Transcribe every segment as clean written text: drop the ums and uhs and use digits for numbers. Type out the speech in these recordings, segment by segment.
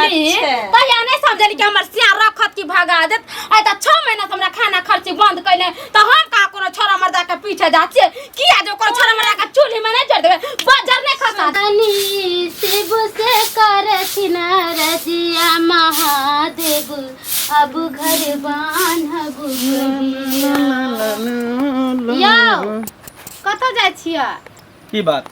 समझली तहिया नहीं समझली कि हमर सिया रखत की भगा देत आई त 6 महीना से हमरा खाना खर्ची बंद कइले त हम का कोनो छोरा मर्दा के पीछे जाछे किया जो कोनो छोरा मर्दा के चूल्ही में नहीं जड़ देबे बाजार नहीं खसा तनी शिव से करथिन रजिया महादेव अब घर बान्हब यो कत जाय छिया की बात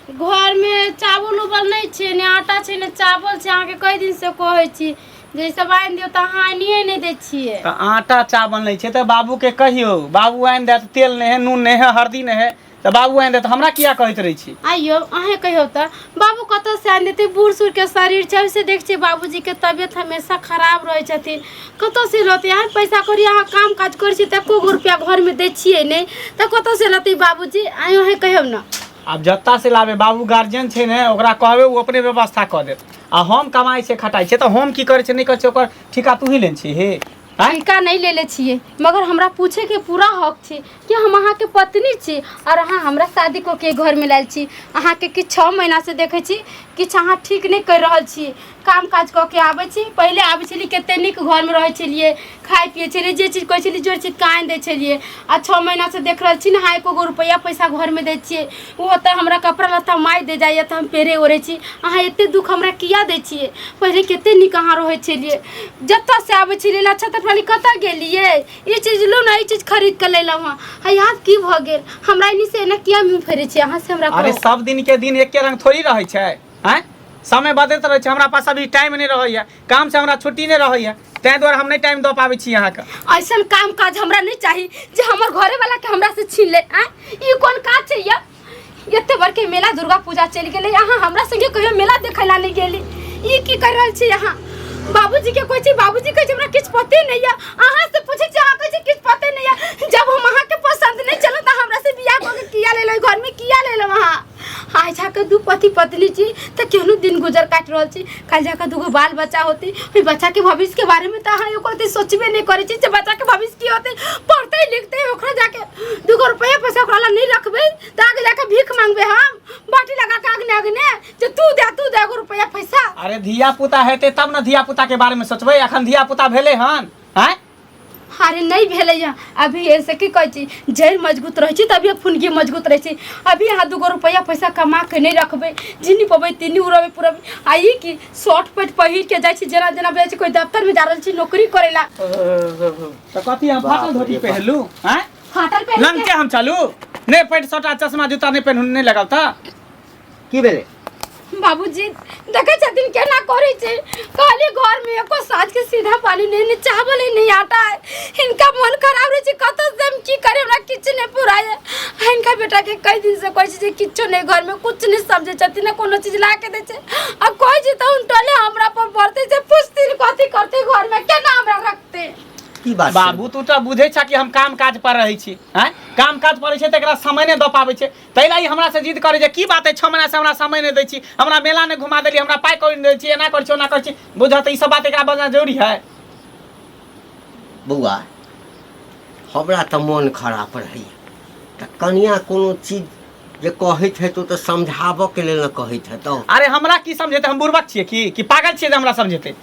घर में चावल उबल नहीं छे ने आटा छे ने चावल छे आके कई दिन से कहै छी जे सब आइन दियो त हानिए नहीं दे छिए त आटा चावल नहीं छे त बाबू के कहियो बाबू आइन दे तेल नहीं है नून नहीं है हल्दी नहीं है त बाबू आइन दे त हमरा किया कहत रही छी आइयो अहे कहियो त बाबू कत से आइन देते बूढ़ सूढ़ के शरीर छै से देख छी बाबूजी के तबियत हमेशा खराब रहे छथिन कत से लते यार पैसा करी यहाँ काम काज कर छी त को रुपया घर में दे छिए नहीं त कत से लते बाबूजी आइयो अहे कहियो न अब जत्ता से लावे बाबू गार्जियन छे ने ओकरा कहबे वो अपने व्यवस्था कर दे आ हम कमाई से खटाई छे त हम की करे छे नहीं करे छे ओकर ठिका तू ही लेन छी हे ठिका नहीं ले छिए मगर हमरा पूछे के पूरा हक छे कि हम अहाँ के पत्नी छी और अहाँ हमरा शादी को के घर में लायल छी अहाँ के कि 6 महीना से देखे छी कि अहाँ ठीक नहीं कर रहल छी काम काज क के आबै छी पहले आबै छली कते निक घर में रहे छलिए खाए पिए छलिए जे चीज कहै छली जोर चीज कान दे छलिए आ 6 महीना से देख रहल छी ना हाय को रुपया पैसा घर में दे छिए वो त हमरा कपड़ा लत्ता माई दे जाय त हम पेरे ओरे छी अहाँ एते दुख हमरा किया दे छिए पहले कते निक अहाँ रहे छलिए जत्ता से आबै छलिए अच्छा त वाली कता गेलिए ई चीज लो ना ई चीज खरीद के लेला हां याद की भ गेल हमरा इनी से ना किया मुंह फेरे छी अहाँ से हमरा अरे सब दिन के दिन एक के रंग थोड़ी रहे छै हैं समय बदलत रहे छै हमरा पास अभी टाइम नहीं रहैया काम से हमरा छुट्टी नहीं रहैया तै द्वारा हम नहीं टाइम द पाबै छी अहाँ के ऐसन काम काज हमरा नहीं चाही जे हमर घरे वाला के हमरा से छीन ले ई कोन काज छै या एते बार के मेला दुर्गा पूजा चल गेले अहाँ हमरा संगे कहियो मेला देखैला नहीं गेली ई की कर रहल छी अहाँ बाबूजी के कोई छी बाबूजी कहे हमरा किछ पते नहीं है अहाँ से पूछे छी अहाँ कहे छी किछ पते नहीं है जब हम अहाँ के पसंद नहीं चलो त हमरा से बियाह क के किया ले लो घर में किया ले लो वहां आइ जाके दू पति पत्नी छी त केहनु दिन गुजर काट रहल छी काल जाके दूगो बाल बच्चा होती ओई बच्चा के भविष्य के बारे में त अहाँ एको ते सोचबे नहीं करे छी जे बच्चा के भविष्य की होते पढ़ते लिखते ओकरा जाके दूगो रुपया पैसा ओकरा ला नहीं रखबे त आगे जाके भीख मांगबे हम बाटी लगा के आगने आगने जे तू दे रुपया पैसा अरे धिया पुता हेते तब न धिया पुता के बारे में सोचबे अखन धिया पुता भेले हन हैं अरे नहीं भेले अभी ऐसे की कह छी जड़ मजबूत रहे छी तभी फुनगी मजबूत रहे छी अभी यहाँ 2 रुपया पैसा कमा के नहीं रखबे जिनी पबे तिनी उड़बे पूरा आई की शॉर्ट पेट पहिर के जाय छी जना जना बेच कोई दफ्तर में जा रहल छी नौकरी करेला त कथि हम फाटल धोती पहनलू हैं फाटल पहन लंग के हम चालू ने पेट सटा चश्मा जूता नहीं पहन नहीं लगाव त की भेले बाबूजी देखे छथिन केना करे छे खाली घर में एको साज के सीधा पानी नहीं चावल नहीं आटा है इनका मन खराब रहे छे कत से हम की करे हमरा किछ नहीं पुराए इनका बेटा के कई दिन से कहै छे किछो नहीं घर में कुछ नहीं समझे छथिन ना कोनो चीज ला के दे छे अब कोई जी त उनटले हमरा पर पड़ते छे पुछतिन कथि करते घर में केना हमरा रखते की बात बाबू तू त बुझे छ कि हम काम काज पर रही छी हैं काम काज पड़े छे त एकरा समय नहीं द पावे छे तैलाई हमरा से जिद करे जे की बात है 6 महीना से हमरा समय नहीं दै छी हमरा मेला ने घुमा देली हमरा पाई कोई दै छी एना कर छी ओना कर छी बुझत ई सब बात एकरा बजना जरूरी है बउआ हमरा त मन खराब रही त कनिया कोनो चीज जे कहैत है तो समझाबो के लेल न कहैत है तो अरे हमरा की समझेते हम बुर्बक छिए कि पागल छिए जे हमरा समझेते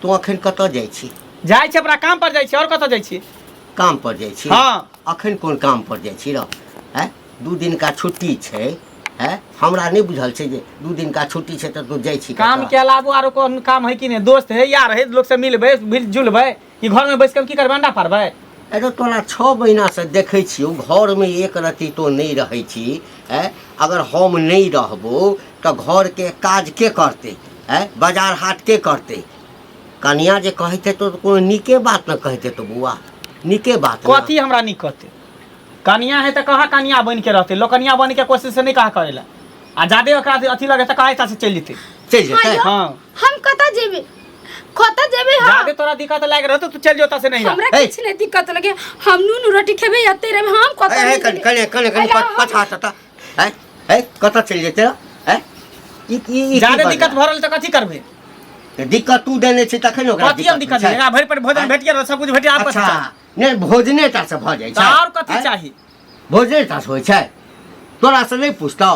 तू अखन कत जाय छी जाय छै अपना काम पर जाय छी और कत जाय छी काम पर जाय छी हां अखन कोन काम पर जाय छी र हैं 2 दिन का छुट्टी छै हैं हमरा नहीं बुझल छै जे 2 दिन का छुट्टी छै त तू जाय छी काम के अलावा आरो कोन काम है कि नहीं दोस्त है यार है लोग से मिलबे जुलबे कि घर में बैठ के की करबे अंडा पारबे अरे तोरा 6 महीना से देखे छियो घर में एक रति तो नहीं रहे छी हैं अगर हम नहीं रहबो तो घर के काज के करते हैं बाजार हाट के करते कनिया जे कहते तो कोनो निके बात न कहते तो बुआ निके बात कथी हमरा नहीं कहते कनिया है त कहा कनिया बन के रहते लोकनिया बन के कोशिश से नहीं कहा करेला आ जादे ओकरा अथी लगे त कहैता से चल जेते हां हम कता जेबे जादे तोरा दिक्कत लाग रह तो तू चल जोता से नहीं हमरा किछ नहीं दिक्कत लगे हम नून रोटी खेबे अते रे हम कता कने पछा तता है कता चल जेते है ई जादे दिक्कत भरल त कथी करबे दिक्कत तू देने छै तखन ओकरा कथी हम दिक्कत है भरि पर भोजन भेट गेल सब कुछ भेट आपस अच्छा नहीं भोजने टा से भ जाय छै और कथी चाही भोजने टा से होय छै तोरा से नहीं पूछतौ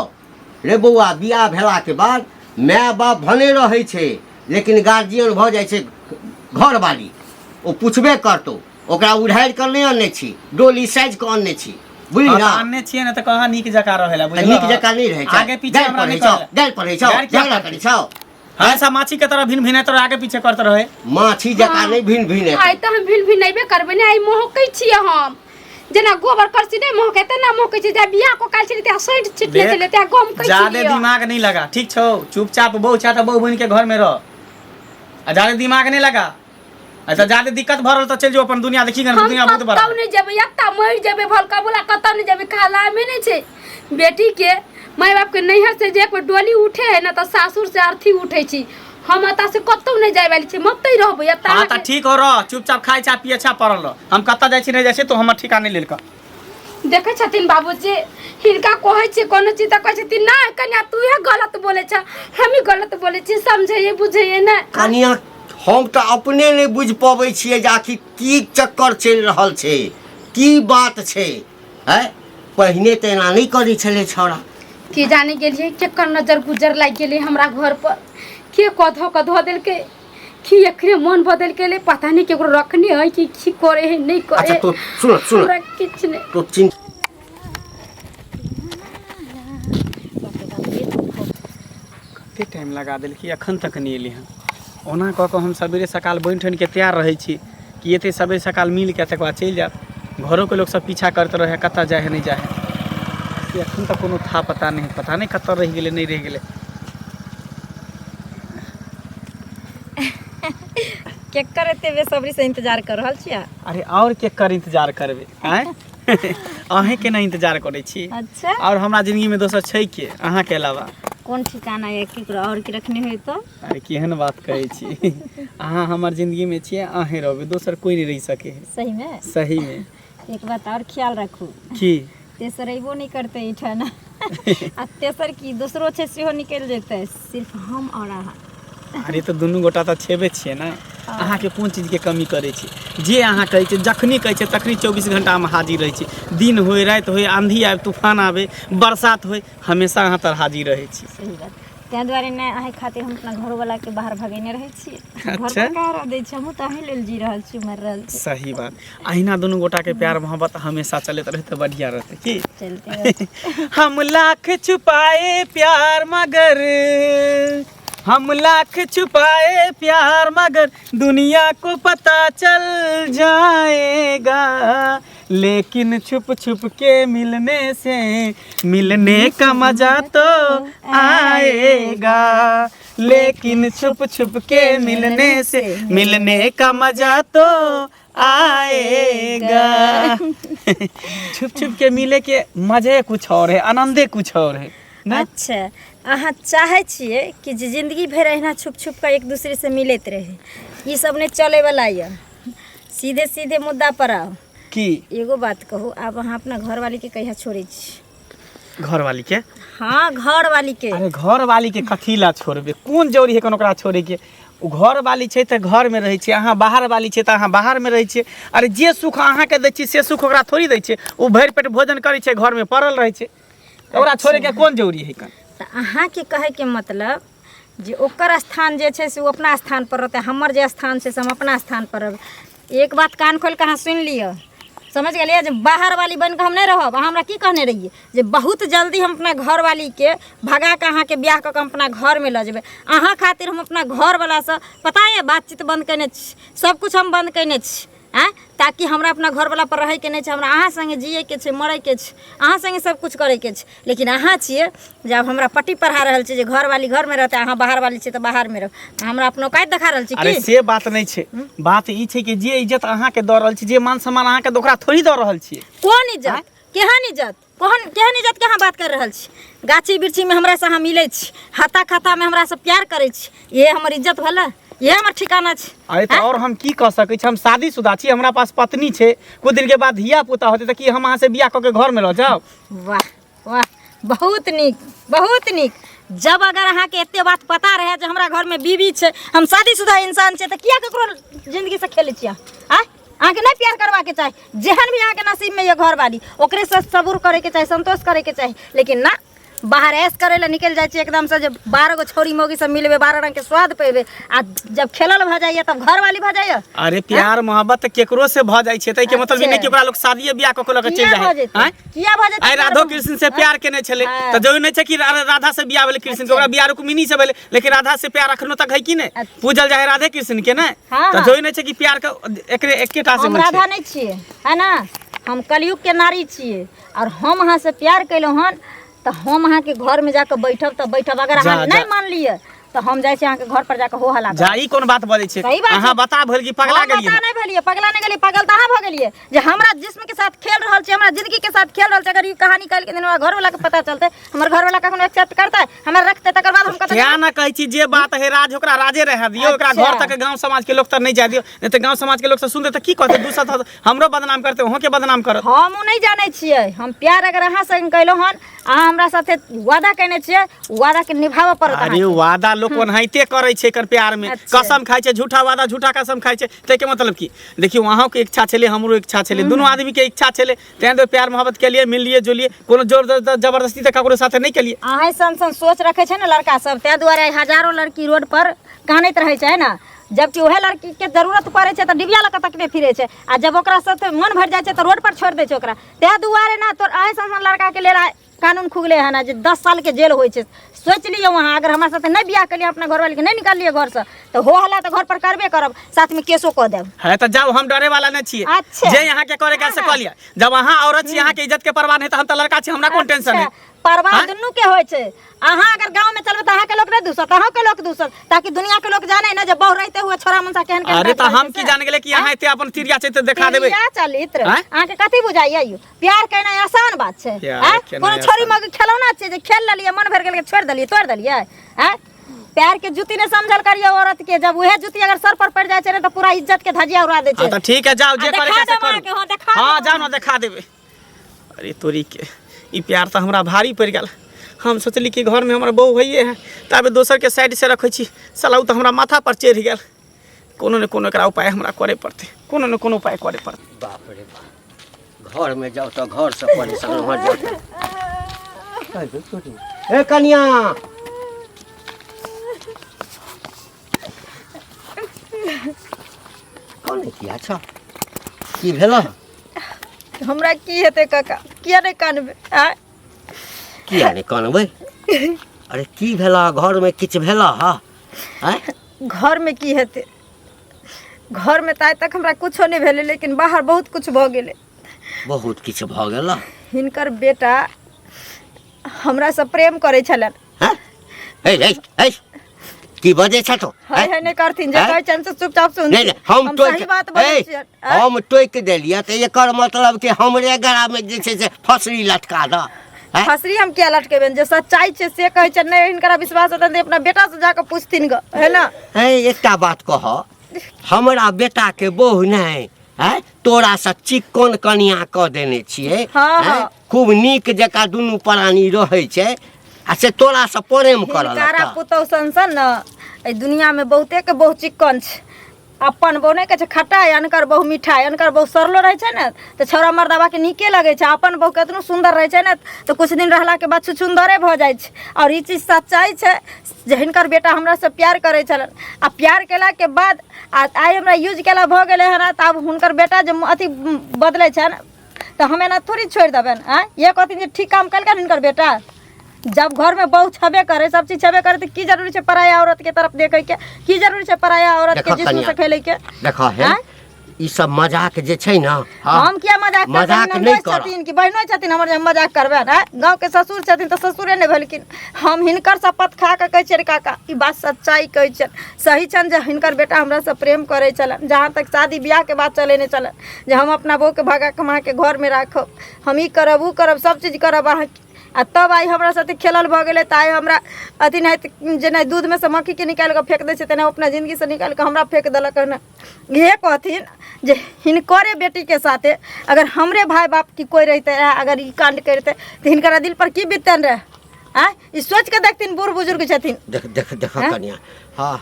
रे बौआ बियाह भेला के बाद माय बाप भने रहै छै लेकिन गार्जियन भऽ जाइ छै घरवाली। ओ पुछबे करतौ, ओकरा उधारि कर नहि आनने छी, डोली साइज के आनने छी, बुझली ना? आनने छियै ना तऽ कहाँ नीक जकाँ रहेला, बुझलियै? नीक जकाँ नहीं रहै छै। आगे पीछे हमरा नहीं कहला। गाल पढ़ै छौ, झगड़ा करै छौ। ऐसा माछी के तरह भिन भिन तोरा आगे पीछे करते रहे। माछी जकाँ नहीं भिन भिन आइ तऽ हम भिन भिन नैबे करबै ने। आइ महकै छियै हम, जेना गोबर करसी नहीं महकै तेना महकै छी। जे बियाह को काल छली त्या सैड छिटले छले त्या गम कै छी। ज्यादा दिमाग नहीं लगा, ठीक छौ? चुपचाप बहु छा त बहु बन के घर में रह। आ ज्यादा दिमाग नहीं लगा। अच्छा ज्यादा दिक्कत भरल तो चल जो अपन दुनिया देखी गन, दुनिया बहुत बड़ा। कतौ नहीं जेबै, एकटा मर जेबै भलका बोला, कतौ नहीं जेबै। खाला में नहीं छै बेटी के माय बाप के नैहर से जे पर डोली उठे है ना, तो सासुर से अर्थी उठे छी। हम अता से कतौ नहीं जाय वाली छी, मत ही रहबै अता। हां त ठीक हो रह, चुपचाप खाइ छा पिए छा पड़ल रह। हम कत्ता जाय छी नहीं जाय छी तो हमर ठिकाना लेल का। देखे छथिन बाबूजी, हिनका कहै छी कोनो चीज त कहै छथिन ना कन्या तू ये गलत बोले छ, हम ही गलत बोले छी, समझे बुझे ना। कन्या हम तो अपने नहीं बुझ पाबै छियै जे आखिर की चक्कर चल रहल छै, की बात छै। है पहिने तो एना नहीं करै छले छौड़ा। की जाने गेलिए केकर नजर गुजर लाग गेले हमरा घर पर, के कधो कधो देल के, की एकरे मन बदल के ले, पता नहीं केकरो रखनी है कि की करे है नहीं करे। अच्छा तो सुन सुन, हमरा किछ नहीं तो चिंता कते टाइम लगा देल कि अखन तक नहीं एली हन। ओना कह के हम सवेरे सकाल बन ठन के तैयार रहे छी कि एते सवेरे सकाल मिल के तक बाद चल जात। घरों के लोग सब पीछा करते रहे, कत्ता जाए है नहीं जाए है। कि अखन तक कोनो था पता नहीं कत्ता रह गेले नहीं रह गेले। केकर एते बेसब्री से इंतजार कर रहल छियै? अरे और केकर इंतजार करबे हैं? अहे के ना इंतजार करे छी। अच्छा और हमरा जिंदगी में दोसर छै के अहाँ के अलावा? कौन ठिकाना है केकरो और के रखने होय तो? अरे केहन बात कहै छी। अहाँ हमर जिंदगी में छियै, अहे रहबे, दोसर कोई नहीं रह सके है। सही में? सही में। एक बात और ख्याल रखू, की तेसर अइबो नहीं करते इठन। आ तेसर की दूसरो छे सेहो निकल जेते, सिर्फ हम और अहाँ। अरे तो दुनू गोटा तो छेबे छियै ना। अहाँ के कोन चीज के कमी करे छी? जे अहाँ कहै छी जखनी कहै छी तखनी 24 घंटा में हाजिर रहै छी। दिन होय रात होय, आंधी आवे तूफान आवे बरसात होय, हमेशा अहाँ तर हाजिर रहै छी। सही बात। तै द्वारे ने अहे खातिर हम अपना घर वाला के बाहर भगेने रहै छी। घर अच्छा। पर कह रह दै छी, हम त अहे लेल जी रहल छी, मर रहल छी। सही बात। अहिना दुनू गोटा के प्यार मोहब्बत हमेशा चलत रहे तो बढ़िया रहते की। चलते हम लाख छुपाए प्यार मगर, हम लाख छुपाए प्यार मगर दुनिया को पता चल जाएगा, लेकिन छुप छुप के मिलने से मिलने का मजा तो आएगा, लेकिन छुप छुप के मिलने से मिलने का मजा तो आएगा। छुप छुप के मिले के मजे कुछ और है, आनंदे कुछ और है ना? अच्छा अहाँ चाहे छिए कि जे जिंदगी भर अहिना छुप छुप कर एक दूसरे से मिलते रहे, ये सब नहीं चले वाला है। सीधे सीधे मुद्दा पर आओ की एगो बात कहू, अब अहाँ अपना घर वाली के कहिया छोड़े छी? घर वाली के? हाँ घर वाली के। अरे घर वाली के कथी ला छोड़बे? कोन जरूरी है ओकरा छोड़े के? उ घर वाली छै त घर में रहे छै, अहाँ बाहर वाली छै त अहाँ बाहर में रहे छै। अरे जे सुख अहाँ के दै छी से सुख ओकरा थोड़ी दै छै। उ भरि पेट भोजन करे छै, घर में पड़ल रहे छै, ओकरा छोड़े के कोन जरूरी है कन? त अहाँ के कहे के मतलब जे ओकर स्थान जे छै से वो अपना स्थान पर रहते, हमर जे स्थान छै से हम अपना स्थान पर रहब। एक बात कान खोल के अहाँ सुन लियो, समझ गेलिए? जे बाहर वाली बन के हम नहीं रहब। अहाँ हमरा की कहने रहिए जे बहुत जल्दी हम अपना घर वाली के भगा के अहाँ के ब्याह क के हम अपना घर में ल जेबै। अहाँ खातिर हम अपना घर वाला से पता है बातचीत बंद कने छी, सब कुछ हम बंद कने छी, हैं? ताकि हमरा अपना घर वाला पर रहे के नहीं छै, हमरा अहाँ संगे जिए के छै, मरे के छै, अहाँ संगे सब कुछ करे के छै। लेकिन अहाँ छिए जब हमरा पट्टी पढ़ा रहल छी जे घर वाली घर में रहते, अहाँ बाहर वाली छी त बाहर में रह, हमरा अपनो काट देखा रहल छी की? अरे से बात नहीं छै। बात ई छै कि जे इज्जत अहाँ के द रहल छी, जे मान सम्मान अहाँ के ओकरा थोड़ी द रहल छी। कौन इज्जत? केहन इज्जत? केहन इज्जत के अहाँ बात कर रहल छी? गाछी बिरछी में हमरा से अहाँ मिले छी, हाथा खाता में हमरा से प्यार करे छी, ये हमर इज्जत भला? ये हमर ठिकाना छै? अरे तो और हम की कह सकै छी? हम शादीशुदा छी, हमरा पास पत्नी छै, कुछ दिन के बाद धिया पुता होते त की हम अहाँ से बियाह क के घर में रह जाओ? वाह वाह, बहुत नीक बहुत नीक। जब अगर अहाँ के एते बात पता रहे जे हमरा घर में बीवी छै, हम शादीशुदा इंसान छै, त किया ककरो जिंदगी से खेले छियै? आ अहाँ के नहीं प्यार करवा के चाही? जेहन भी अहाँ के नसीब में ये घर वाली, ओकरे से सबूर करे के चाही, संतोष करे के चाही। लेकिन ना, बाहर ऐश करे ला निकल जाए एकदम से, जब 12 गो छोरी मोगी सब मिलबे 12 रंग के स्वाद पेबे, आ जब खेलल भ जाइए तब घर वाली भ जाइए। अरे प्यार मोहब्बत त केकरो से भ जाई छै, तै के मतलब ई नहीं कि ओकरा लोग शादी ब्याह क के चल जाए। हैं किया भ जाए? आई राधो कृष्ण से प्यार केने छले त जरूरी नहीं छै कि राधा से ब्याह भेले कृष्ण के, ओकरा ब्याह रुक्मिणी से भेले, लेकिन राधा से प्यार अखनो तक है कि नहीं पूजल जाए राधे कृष्ण के ना। त जरूरी नहीं छै कि प्यार के एकरे एकेटा से हम राधा नहीं छिए है ना, हम कलयुग के नारी छिए, और हम अहाँ से प्यार कैलो हन तो हम अहाँ के घर में जाकर बैठब त बैठब, अगर अहाँ नहीं मान लिए तो हम जाय छी अहाँ के घर पर जाकर हो हला जा। ई कोन बात बजै छै? अहाँ बता भल कि पगला गेलिए? पता नहीं भेलिए, पगला नहीं गेलिए, पागल तहाँ भ गेलिए जे हमरा जिस्म के साथ खेल रहल छै, हमरा जिंदगी के साथ खेल रहल छै। अगर ई कहानी काल के दिन हमरा घर वाला के पता चलते, हमर घर वाला कखनो एक्सेप्ट करता है, हमरा रखते, तकर बाद हम कहते क्या ना कहै छी जे बात है राज ओकरा राजे रह दियो, ओकरा घर तक गांव समाज के लोग तक नहीं जा दियो, नहीं तो गांव समाज के लोग से सुनते त की कहते, दूसरा हमरो बदनाम करते, ओहो के बदनाम करत। हम नहीं जाने छिए, हम प्यार अगर अहाँ संग कैलो हन, अहाँ हमरा साथे वादा करने छिए, वादा के निभाव पड़त। अरे वादा लोग ओनाहिते करे छै कर प्यार में, कसम खाय छै, झूठा वादा झूठा कसम खाय छै। तै के मतलब की देखियो, वहां के इच्छा छले, हमरो इच्छा छले, दोनों आदमी के इच्छा छले, तें तो प्यार मोहब्बत के लिए मिलिए जुलिए, कोनो जोर जबरदस्ती त ककरो साथे नहीं केलिए। अहाँ सन सोच रखे छै ना लड़का सब, तै दुआरे हजारों लड़की रोड पर कानैत रहे छै ना, जबकि वह लड़की के जरूरत पड़े छै त डिबिया लक तकने फिरे छै, आ जब ओकरा साथे मन भर जाय छै त रोड पर छोड़ दे छै ओकरा। तै दुआरे ना तोर अहाँ सन लड़का के लेल कानून खुगले है ना, जे 10 साल के जेल होय छै। सोच लियो वहाँ, अगर हमारे साथ नहीं बियाह कर लिया, अपना घर वाले के नहीं निकाल लिए घर से, तो हो हला तो घर पर करबे करब, साथ में केसो कह देब। है तो जाओ, हम डरे वाला नहीं छिए। अच्छा। जे यहाँ के करे कैसे कह लिया, जब वहाँ औरत छी, यहाँ के इज्जत के परवाह नहीं, तो हम तो लड़का छी, हमरा कोन टेंशन है? परवाह दुनू के होय छै। अहाँ अगर गांव में चलबे त अहाँ के लोग नहीं दूसत, अहाँ के लोग दूसत, ताकि दुनिया के लोग जाने ना जे बहु रहते हुए छोरा मनसा केहन केहन। अरे तो हम की जान गेले कि यहाँ एते अपन तिरिया चैत दिखा देबे। तिरिया चरित्र अहाँ के कथि बुझाइया? यो प्यार करना आसान बात छै। कोनो छोरी मग खेलौना छै जे खेल लेलिए, मन भर गेल के छोड़ देलिए, तोड़ देलिए। हैं प्यार के जुती ने समझल करियो औरत के, जब वह जुती अगर सर पर पड़ जाए छै तो पूरा इज्जत के धजिया उड़ा दे छै। तो ठीक है, जाओ जे करे कैसे करो। हां जाओ ना, दिखा देबे। अरे तोरी के ई प्यार तो हमरा भारी पड़ गेल। हम सोचली कि घर में हमारा बहू भइए है, तबे दोसर के साइड से रखे छी, साला तो हमरा माथा पर चढ़ गेल। कोनो न कोनो एकरा उपाय हमरा करे पड़ते, कोनो न कोनो उपाय करे पड़ते। बाप रे बाप, घर में जाओ तो घर से परेशान हो जाओ। ए कन्या, कौन किया छ? की भेला? हमरा की हेते काका, किया नहीं कानबे? किया नहीं कानबे? अरे की भेला? घर में किछ भेला? हां घर में की हेते? घर में ताय तक हमरा कुछो नहीं भेले, लेकिन बाहर बहुत कुछ भ गेले। बहुत किछ भ गेला? हिनकर बेटा हमरा से प्रेम करे छलन। हैं ए ए की बजे छ तो? है नहीं करथिन, जे कहै छन से चुपचाप सुन। नहीं हम तो सही बात बोलै छियै। हम टोक देलिए त एकर मतलब कि हमरे गला में जे छै से फसरी लटका द। फसरी हम क्या लटकेबेन? जे सच्चाई छै से कहै छन, नहीं हिनकरा विश्वास होतन त अपना बेटा से जाके पूछथिन ग, है ना? है एकटा बात कह, हमरा बेटा के बहू नहीं है, तोरा से चिक्कन कनिया क देने छिए। हाँ। खूब नीक जका दुनू प्राणी रहै छै, आ से तोरा से प्रेम करल। हिनकरा पुतौ संसन न ए दुनिया में बहुते के बहु चिक्कन छै। अपन बहू नहीं कहे छै खट्टा, अनकर बहु मीठा, अनकर बहु सरलो रहे छै न तो छौरा मर्दवा के नीके लगे छै। अपन बहु केतनो सुंदर रहे छै न तो कुछ दिन रहला के बाद सुंदरे भ जाय छै। और ई चीज सच्चाई छै जे हिनकर बेटा हमरा से प्यार करे छलन, आ प्यार केला के बाद आइ हमरा यूज केला भ गेले हन, त अब हुनकर बेटा जे अथी बदले छै न तो हमें ना थोड़ी छोड़ देबन। ये कहथिन जे ठीक काम कलकन हिनकर बेटा। जब घर में बहू छबे करे, सब चीज छबे करे, तो की जरूरी है पराया औरत के तरफ देखे के? की जरूरी है पराया औरत के जिस्म से खेले के? देखा है ई सब मजाक जे छै ना, हम क्या मजाक मजाक नहीं कर छथिन कि बहनो छथिन हमर जे मजाक करबे ना? गांव के ससुर छथिन तो ससुरे ने भेलखिन। हम हिनकर शपथ खा के कहै छियै काका, ई बात सच्चाई कहै छन, सही छन जे हिनकर बेटा हमरा से प्रेम करे छलन। जहां तक शादी ब्याह के बात चले ने चलन, जे हम अपना बहू के भगा कमा के घर में राखब, हम ई करब ऊ करब, सब चीज करब अहाँ। आ तब आई हमरा साथे खेलल भ गेले, त आई हमरा अथी नहीं जे नहीं दूध में से मक्खी के निकाल के फेंक दे छै, तेना अपना जिंदगी से निकाल के हमरा फेंक देलक न। ये कहथिन जे हिनकरे बेटी के साथे अगर हमरे भाई बाप की कोई रहते रहे, अगर ई कांड करते तो हिनकरा दिल पर की बीतन रहे? ई सोच के देखथिन बूढ़ बुजुर्ग छथिन। देख देख देख कन्या, हां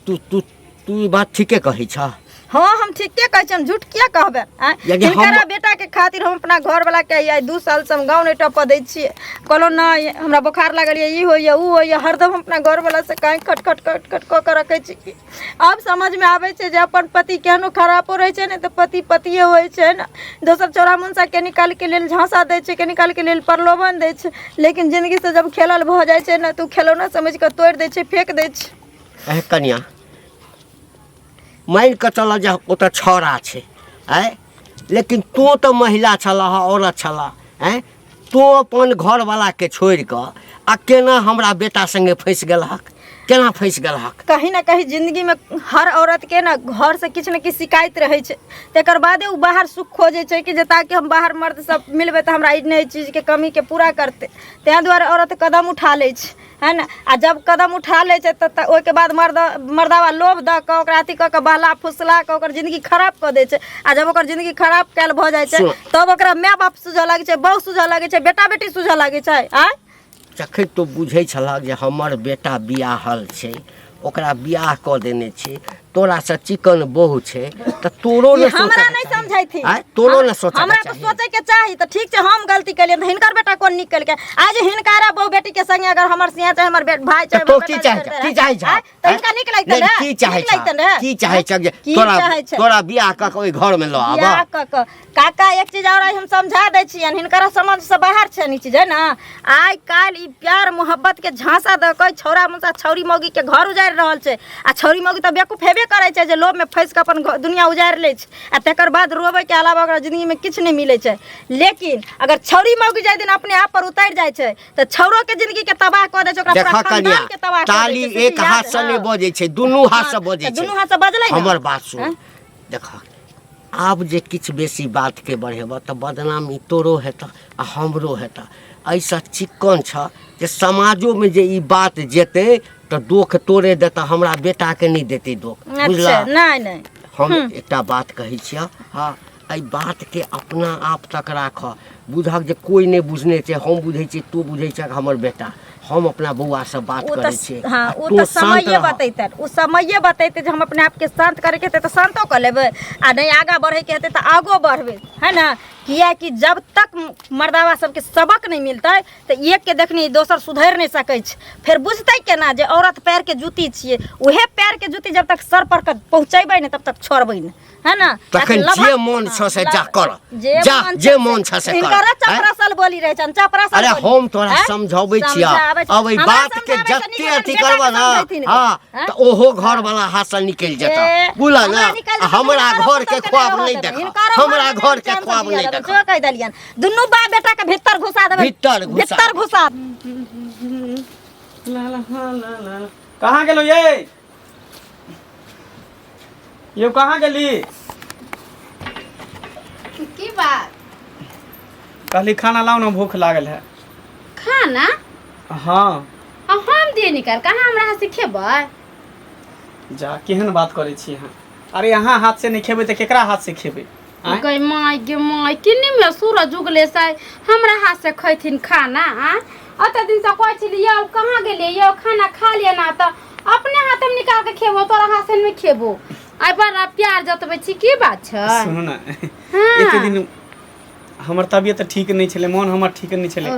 तू तू तू ई बात ठीके कही छ। हाँ हम ठीके कहै छी, हम झूठ किया कहबे। यदि हम- हिनकरा बेटा के खातिर हम अपना घर वाला के आई 2 साल से हम गाँव नहीं टप दै छियै। कहलो ना हमरा बुखार लागल ये, ई होइए ऊ होइए, हरदम हम अपना घर वाला से कहीं खट खट खट खट कऽ के रखै छी कि अब समझ में आबै छै जे अपन पति केहनो खराबो रहै छै ने तऽ पति पतिये होइ छै ने। दोसर चौरा मुंसा के निकाल के लेल झांसा दै छै, के निकाल के लेल प्रलोभन दै छै, लेकिन जिंदगी से जब खेलल भऽ जाइ छै ने तऽ खिलौना समझ के तोड़ि दै छै, फेंक दै छै। कन्या मान के चल जा ओ तो छौड़ा छे लेकिन तू तो महिला छलह, औरत छलह तू अपन घर वाला के छोड़ के आ केना हमरा बेटा संगे फंस गेलहक, केना फंस गेलहक? कहीं ना कहीं जिंदगी में हर औरत के ना घर से किछु न किछु शिकायत रहे छै, तकर बादे उ बाहर सुख खोजे छै कि जे ताकि हम बाहर मर्द सब मिलबे तो हमरा ई नहीं चीज के कमी के पूरा करते। तैं दुआरे औरत कदम उठा ले छै, है ना। आ जब कदम उठा ले छै तऽ ओहिके बाद मर्दावा लोभ द के ओकरा अथी कऽ के बहला फुसला के ओकर जिंदगी खराब कऽ दै छै। आ जब ओकर जिंदगी खराब कैल भऽ जाइ छै तब ओकरा माय बाप सूझऽ लागे छै, बहू सूझऽ लागे छै, बेटा बेटी सूझऽ लागे छै। जखन तो बुझै छलह जे हमर बेटा बियाहल छै, ओकरा बियाह कऽ देने छै, तोरा से चिकन बहु छै तऽ तोरो ने हमरा नहीं समझाई थी, तोरो ने सोचा हमरा तो सोचे के चाही। तो ठीक छै हम गलती केलिए तो हिनकर बेटा कोन निक केलकै। आज हिनकारा बहु बेटी के संगे अगर हमर सिया चाहे हमर भाई चाहे तो की चाहे तो हिनका निक लगतै ने, की चाहे तोरा बियाह क के ओइ घर में ल आबा। बियाह क के काका एक चीज और हम समझा दै छियन, हिनकर समझ से बाहर छै नी चीज, है ना। आइ काल ई प्यार मोहब्बत के झांसा द के छौरा मुंसा छौरी मौगी के घर उजाड़ रहल छै। आ छौरी मौगी त बेवकूफ हेबे करे छै जे लोभ में फंस के अपन दुनिया उजाड़ ले छै आ तकर बाद रोवे के अलावा ओकरा जिंदगी में किछ नहीं मिले छै। लेकिन अगर छौरी मौगी जाय दिन अपने आप पर उतर जाय छै त छौरो के जिंदगी के तबाह क दे छै, ओकरा पूरा खानदान के तबाह क दे छै। ताली एक हाथ से नहीं बजे छै, दुनू हाथ से बजे छै। दुनू हाथ से बजले हमर बात सुन, देख आब जे किछ बेसी बात के बढ़ेबा त बदनामी तोरो हेता आ हमरो हेता। ऐसा चिक्कन छ जे समाजो में जे ई बात जेते तो दोख तोरे देता, हमरा बेटा के नहीं देते दोख, बुझला? नहीं नहीं हम एकटा बात कहै छियै, हाँ एहि बात के अपना आप तक राख, बुझक जे कोई नहीं बुझने छै, हम बुझै छी, तू बुझै छ, हमर बेटा हम अपना बउआ से बात करे छी। हाँ वो तो समय बतेते, वो समय बतेते जे हम अपने आप के शांत करे के हेते तो शांतो कर लेबे, आ नहीं आगा बढ़े के हेते तो आगो बढ़बे, है ना। किया कि जब तक मर्दावा सबके सबक नहीं मिलते तो एक के देखनी दोसर सुधर नहीं सकै छै। फिर बुझते केना जे औरत पैर के जूती छिए, उहे पैर के जूती जब तक सर पर पहुँचेबे नहीं तब तक छोड़बे नहीं, है ना। तखन जे मन छ से जा कर, जा जे मन छ से कर। इनकरा चपरासल बोली रहे छन, चपरासल। अरे हम तोरा समझाबै छिया, अब ई बात के जत्ते अथी करबा ना, हां त ओहो घर वाला हाथ से निकल जेता, बुझला ना। हमरा घर के ख्वाब नहीं देख, हमरा घर के ख्वाब नहीं देख। जो कह दलियन दुनु बा बेटा के भीतर घुसा देबे, भीतर घुसा। कहाँ गेलो ये कहाँ गेली? की बात? कहली खाना लाओ ना, भूख लागल है। खाना हाँ हम दिए निकाल, कहाँ हमरा हाथ से खेबै? जा केहन बात करे छी अहाँ? अरे यहाँ हाथ से नहीं खेबे तो केकरा हाथ से खेबे? गई माय गे माय, किन्नी में सूरज उगले से हमरा हाथ से खैथिन खाना। अत दिन से कहै छली यौ कहाँ गेलिए, यौ खाना खा लिया ना, तो अपने हाथ में निकाल के खेबो, तोरा हाथ से नहीं खेबो। आई बड़ा प्यार जतबै छी, की बात छै? सुनो ना, एते दिन हमर तबियत ठीक नहीं छले, मन हमर ठीक नहीं छले,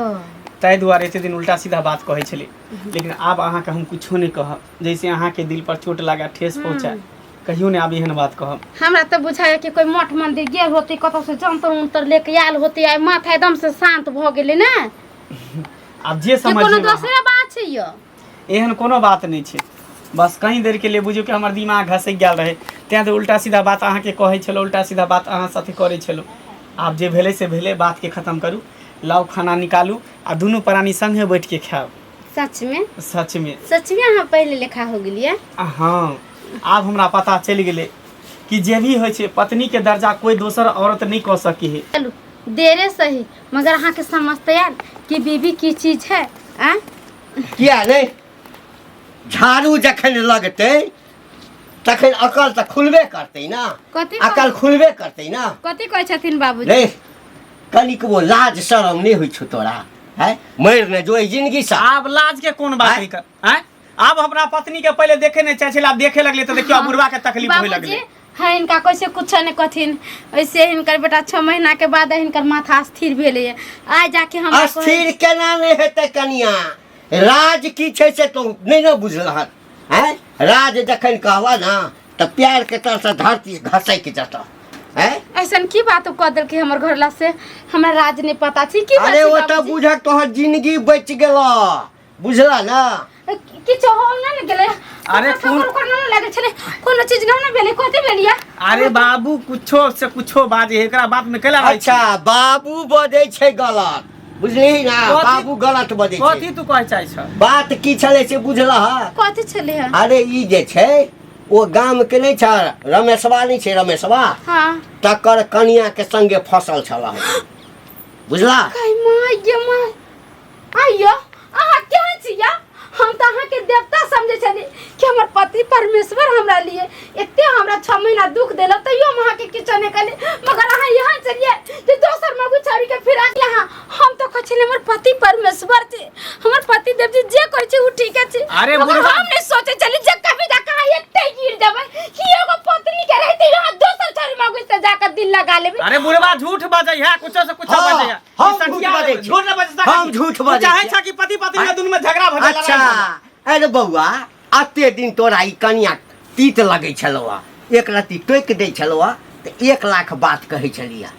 ताहि दुआरे एते दिन उल्टा सीधा बात कहै छली। लेकिन आब अहाँ के हम कुछो नहीं कहब, जैसे अहाँ के दिल पर चोट लगा, ठेस पहुंचा, कहियो ने आब एहन बात कहब। हमरा तो बुझाय कि कोई मठ मंदिर गेल होती, कतौ से जंतर उंतर लेके आयल होती, आई माथा एकदम से शांत भ गेलै ना। अब जे समझ कोनो दूसरा बात छै यो, एहन कोनो बात नहीं छै, बस कहीं देर के लिए बुझियो कि हमर दिमाग घसक गेल रहे, तें तो उल्टा सीधा बात अहाँ के कहै छलो, उल्टा सीधा बात अहाँ साथे करै छलो। आब जे भेले से भेले, बात के खत्म करू, लाओ खाना निकालू आ दुनू प्राणी संगे बैठ के खाओ। सच में? सच में, सच में अहाँ पहले लेखा हो गेलिए। हाँ आब हमरा पता चल गेले कि जे भी होइ छै पत्नी के दर्जा कोई दोसर औरत नहीं कह सकी है। चलू देरे सही, मगर अहाँ के समझते यार कि बीबी की चीज है। किया नहीं? झाड़ू जखन लगते तखन अकल तो खुलबे करते ना, कथी अकल खुलबे करते ना। कथी कहै छथिन बाबूजी? नहीं कनिक वो लाज शरम नहीं होइ छौ तोरा, है मर ने जो जिंदगी से। आब लाज के कोन बात कर? आब अपना पत्नी के पहले देखे नहीं चाहे, आब देखे लगले तो देखियो बुढ़वा के तकलीफ होय लगले। है इनका कैसे कुछ नहीं कथिन वैसे हिनकर बेटा 6 महीना के बाद हिनकर माथा स्थिर भेले आ जाके हम स्थिर केना नहीं हेतै कनिया राज की छै से तो नहीं न बुझलहत हैं राज जखन कहवा ना त प्यार के तरह से धरती घसै के जता हैं ऐसन की बात कह दिल के हमर घरला से हमरा राज नहीं पता छी की अरे वो तो बुझक तोहर जिंदगी बच गेलो बुझला ना किछ हो न गेले अरे फोन न लगे छले कोनो चीज न भेले कथि भेलिया अरे बाबू कुछो से कुछो बाजे एकरा बात में केला रहै अच्छा बाबू बजै छै गलत बुझली ना बाबू गलत बजै छै कथि तू कहै चाहै छ बात की छले से बुझला कथि छले अरे ई जे छै वो गाम के नहीं छ रमेशवा नहीं छै रमेशवा हां तकर कनिया के संगे फसल छला बुझला कई माय गे माय आइयो आहा केहन छिया हम त आहा के देवता समझे छली कि हमर पति परमेश्वर हमरा लिए एते हमरा 6 महीना दुख देला तइयो हम आहा के किछो नहीं कली मगर आहा यहां चलिए जे दोसर मगु छाड़ी के फिरा यहां हम तो कछले हमर पति परमेश्वर छे हमर पति देव जी जे कहै छै उ ठीक छै अरे मगर हम नहीं सोचे चली जे कभी जा कहां एते गिर जाबै कि एगो पत्नी के रहते यहां दोसर छाड़ी मगु से जाकर दिल लगा लेबे अरे बुढ़वा झूठ बजै है कुछो से कुछो बजै है हम झूठ बजै छी। झूठ न बजै सकै हम झूठ बजै चाहे छी। छ कि पति पत्नी के दुनु में झगड़ा भ गेल अच्छा अरे बउआ अते दिन तोरा ई कनिया तीत लगै छलौआ एक रति टोक दै छलौआ त 1 लाख बात कहै छलिया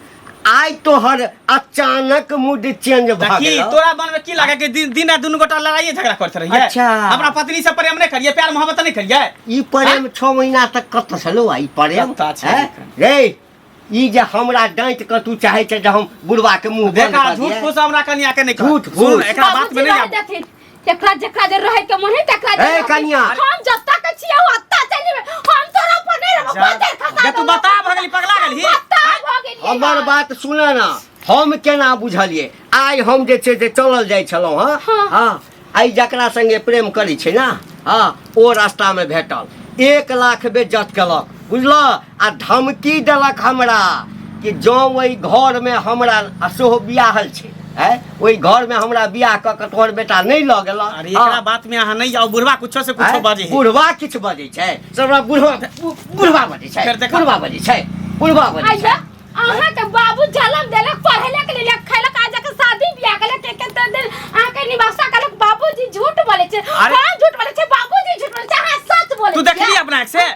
आइ तोहर अचानक मूड चेंज भ देखी गेल तोरा मन में की लागे कि दिन रात दुनु गोटा लड़ाई झगड़ा करते रहिए अच्छा। हमरा पत्नी से प्रेम नहीं करिए प्यार मोहब्बत नहीं करिए ई प्रेम 6 महीना तक कत छलौआ ई प्रेम कत्ता छै? हैं? रे ई जे हमरा डांट के तू चाहे छै जे हम बुढ़वा के मुंह बंद देखा कर झूठ दिए फूस हमरा कनिया के नहीं कर। झूठ सुन, फूस। एकरा बात में नहीं आब एकरा जकरा जे रहे के मन है तकरा ए, कनिया। हम जब तक छिया ओत्ता चलिबे हम तोरा पर नहीं रहब बाते खसा जे तू बता भगली पगला गेली हो गेली हमर बात सुन ना हम केना बुझलिए आइ हम जे छै से चलल जाइ छलौं हां हां आइ जकरा संगे प्रेम करै छै ना हां ओ रास्ता में भेटल 1 लाख बेइज्जत केलक बुझलो आ धमकी देलक हमरा कि जौ ओइ घर में हमरा सेहो बियाहल छै है ओइ घर में हमरा बियाह क के तोहर बेटा नहीं ल गेल अरे एकरा बात में अहाँ नहीं जाओ बुढ़वा कुछो से कुछो बाजे है बुढ़वा किछ बजै छै सबरा बुढ़वा बजै छै फेर देखा। बुढ़वा बजै छै बुढ़वा बजै आइया छै अहाँ के बाबू जलम देलक पढ़ेले के लिए खैलक आज के शादी बियाह के लिए के दिन अहाँ के निवासा करक बाबूजी झूठ बोले छे अरे। हम झूठ बोले छे बाबूजी झूठ बोले छे अहाँ सच बोले तू देखली अपना आँख से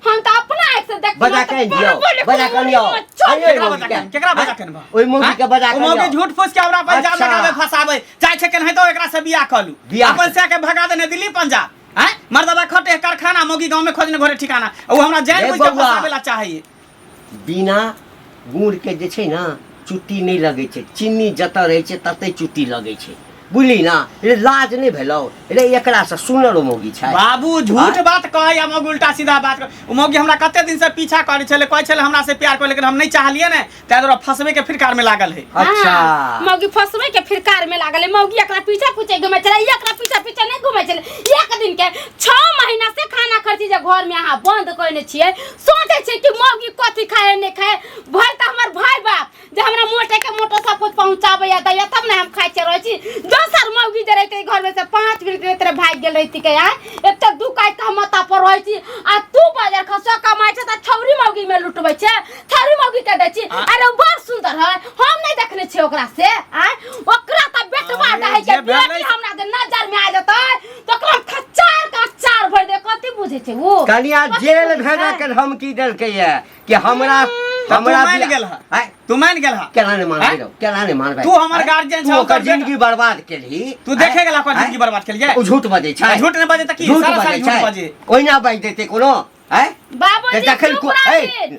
हम तो अपना आँख से देख बजा के दियो बजा के लियो केकरा बजा के बा ओइ मौगी के बजा के ओ मौगी लियो झूठ फूस के हमरा पंजाब अच्छा। लगावे फसावे चाहे छै केन है तो एकरा से बियाह कलू बियाह अपन से के भगा देने दिल्ली पंजाब हैं मर्दबा खटे कारखाना मौगी गांव में खोजने घरे ठिकाना ओ हमरा ए जान बुझ के बउआ। फसावे ला चाहिए बिना गुड़ के जे छै ना चुट्टी नहीं लगे छै चीनी जत रहे छै तते चुट्टी लगे छै बुझली ना रे लाज नहीं भेलो रे एकरा से सुनर मौगी छै बाबू झूठ बात कहे या मौगी उल्टा सीधा बात कहे ओ मौगी हमरा कते दिन से पीछा करे छले कहै छले हमरा से प्यार करे लेकिन हम नहीं चाहलिए ने तै द्वारा फसवे के फिरकार में लागल है अच्छा मौगी फसवे के फिरकार में लागल है मौगी एकरा पीछे पीछे घुमे चले एकरा पीछे पीछे नहीं घुमे चले एक दिन के 6 महीना से खाना खर्ची जे घर में अहाँ बंद कइने छियै सोचे छै कि मौगी कथि खाए नहीं खाए भर त हमर भाई बाप जे हमरा मोटे के मोटो सब कुछ पहुंचाबे या दैया तब ने हम खाइ छै रहै छी दोसर मौगी जे रहते घर में से 5 मिनट में तेरे भाग गेल रहती के यार एते दुकाई त मता पर रहै छी आ तू बाजार खसो कमाइ छ त छौरी मौगी में लुटबै छै छौरी मौगी के दै छी अरे बड़ सुंदर है हम नहीं देखने छी ओकरा से आ ओकरा त बेटवा दहै के बेटी हमरा दे नजर में आ जतै त ओकरा खच्चार का चार भर दे कथि बुझै छै वो कनिया जेल भेजा के धमकी देलकै ये कि हमरा हमरा मान गेल है तू मान गेल है केना नहीं मानबै केना नहीं मानबै तू हमर गार्जियन तू छ ओकर जिंदगी बर्बाद केलही तू देखे गेला ओकर जिंदगी बर्बाद केलिए ओ झूठ बजै छै झूठ नहीं बजे त की झूठ सारा बजै सारा झूठ छै बजे ओहिना बाजि देतै कोनो हैं बाबूजी देखल चुप को रहथिन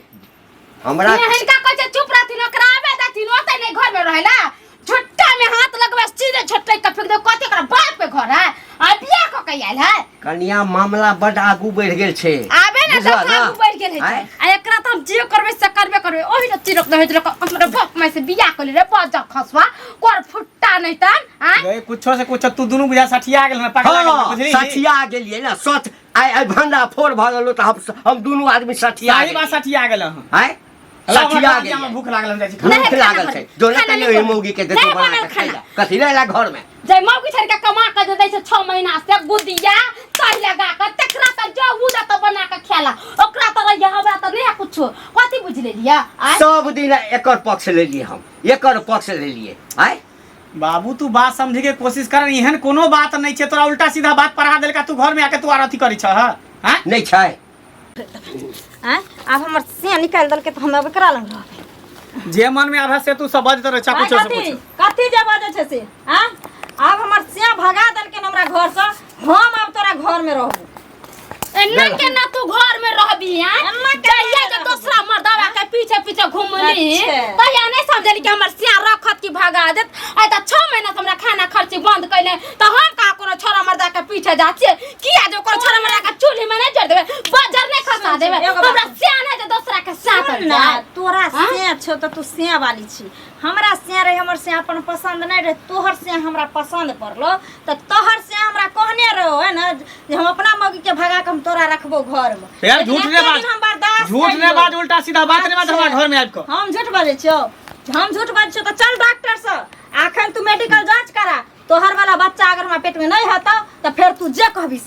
हमरा हिनका कहै छै चुप रहथिन ओकरा आबे देथिन ओतै नहीं घर में रहेला झुट्टा में हाथ लगबे सीधे झटकै के फेंक दे कथि ओकरा बाप के घर है आ बियाह क के आयल है कनिया मामला बड आगू बढ़ गेल छै आबे ना बुझल देखा ना? बढ़ गेल है आ एकरा त हम जे करबे से करबे करबे ओहि न चिरक दे होत हमरा बाप में से बियाह कर रे बाजा खसवा कर फुट्टा नहीं तन आ गए कुछो से कुछ तू दुनु बुझा सठिया गेल ना पगला गेल हाँ, बुझली सठिया गेलियै ना सच आइ भंडा फोड़ भ गेलो त हम दुनू आदमी सठिया सही बात सठिया गेल हम हैं सठिया गेल हमरा भूख लागल हम जाइ छी भूख लागल छै जो ना कहियो ई मौगी के देतो बना के खाइला कथि लेला घर में जय मौगी छड़ के कमा के दे दै छै 6 महीना से गुदिया चाय लगा के तकरा त जो उदा त बना के खेला ओकरा त रहिया हमरा त नहीं कुछ लिया सब दिन एकर पक्ष ले लिए हम, एकर पक्ष ले लिए। आय बाबू तू बात समझे के कोशिश कर, एहन कोनो बात नहीं छे, तोरा उल्टा सीधा बात पढ़ा देलका, तू घर में आके तू आरती करी छ हां नहीं छै। आय अब हमर सिया निकाल दल के तो हम अब करा लंग रहबे। जे मन में आधा से तू सब बात तर चाकू चो से कथी जे बाजे छे से हां अब हमर सिया भगा दल के हमरा घर से, हम अब तोरा घर में रहबो। एन्ना के ना तू घर में रहबी हैं जइया जे दूसरा मर्दावा के पीछे पीछे घुमली तहिया नहीं समझली कि हमर सिया रखत की भगा देत। आइ त 6 महीना से हमरा खाना खर्ची बंद कइले त हम का कोनो छोरा मर्दा के पीछे जाछे किया जो कोनो छोरा मर्दा के चूल्ही में नहीं जड़ देबे, बाजार नहीं खसा देबे। हमरा सिया नहीं जे दूसरा के साथ ना तोरा सिया छो त तू सिया वाली छी, हमरा सिया रे हमर सिया अपन पसंद नहीं रे, तोहर सिया हमरा पसंद पड़लो त तोहर सिया हमरा कहने रहो है ना जे हम अपना मौगी के भगा के हम तोरा रखबो घर में। यार झूठ ने बात उल्टा सीधा बात ने बात हमरा घर में आब को हम झूठ बाजे छो, हम झूठ बाजे छो त चल डॉक्टर से आखन तू मेडिकल जांच करा, तोहर वाला बच्चा अगर हमरा पेट में नहीं हता त फिर तू जे कहबी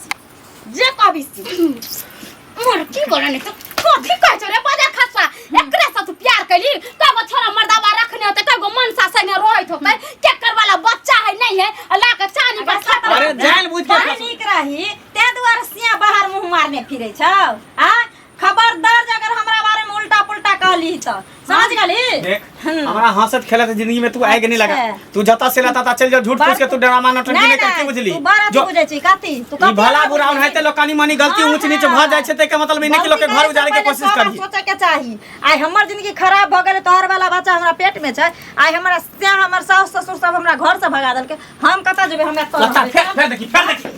मोर की बोलने त कथी कह छ रे बाजा खसा एकरे से तू प्यार कैली कगो छोरा मर्दावा रखने होते कगो मनसा संगे रहत होते केकर वाला बच्चा है नहीं है अल्लाह के चानी पर खाता। अरे जान बुझ के निक रही ते दुआरे सिया बाहर मुंह मारने फिरै छौ। आ खबरदार जे अगर हमरा बारे में उल्टा पुल्टा कहली त समझ गेली। देख हमरा हंसत खेलत जिंदगी में तू आएगे नहीं लगा, तू जता से लाता ता चल जा झूठ फूस के तू ड्रामा नाटक नहीं करती बुझली। तू बारा तू बुझै छी कथी तू ई भला बुरा होय त लोकानी मनी गलती ऊंच नीच भ जाय छै त के मतलब ई नहीं कि लोग के घर उजाड़े के कोशिश करी। सोचे के चाही आइ हमर जिंदगी खराब भ गेले, तोहर वाला बच्चा हमरा पेट में छै, आइ हमरा सिया हमर सास ससुर सब हमरा घर से भगा देलके, हम कता जेबे हमरा लता तो फेर देखी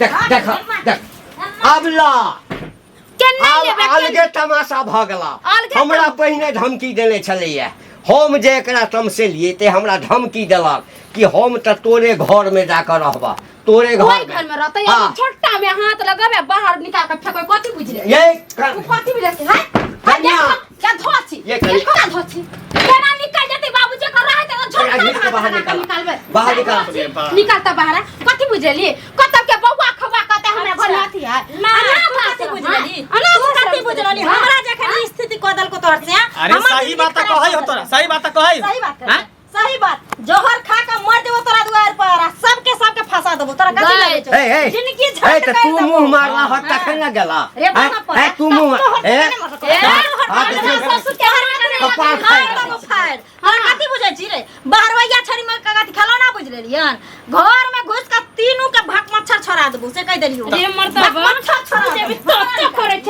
देख अब ला अलगे तमाशा भ गेला। हमरा पहिने धमकी देने छलैया, हम जे एकरा तमसेलिए ते हमरा धमकी देलक कि हम त तोरे घर में जाकर रहबा, तोरे घर में रहता या छोटा में हाथ लगावे बाहर निकाल के फेंको कथी बुझले ये कथी बुझले है क्या धोची ये क्या धोची केना निकल जते बाबूजी कर रहे थे छोटा बाहर निकालबे बाहर निकाल निकालता बाहर कथी बुझली कत के बौआ खवा कहते हमरा घर अथी है ना कथी बुझली तू कथी बुझली हमरा जखन स्थिति कदल को तोर से अरे सही बात कहै हो तोरा, सही बात कहै सही बात सही बात जोहर खा के मर देबो तोरा दुआर पर सबके फंसा देबो तोरा कथी लागे छ जिंदगी झट ए तू मुंह मारला हो तखन न गेला ए तू मुंह ए ससुर के हर में कपाल फाड़ हम कथी बुझै छी रे बाहरवैया छरी में कथी खलौना बुझ लेलियन, घर में घुस के तीनों के भक मच्छर छोड़ा देबो से कह देलियो रे मर्दा मच्छर छोड़ा देबी तो करे छ।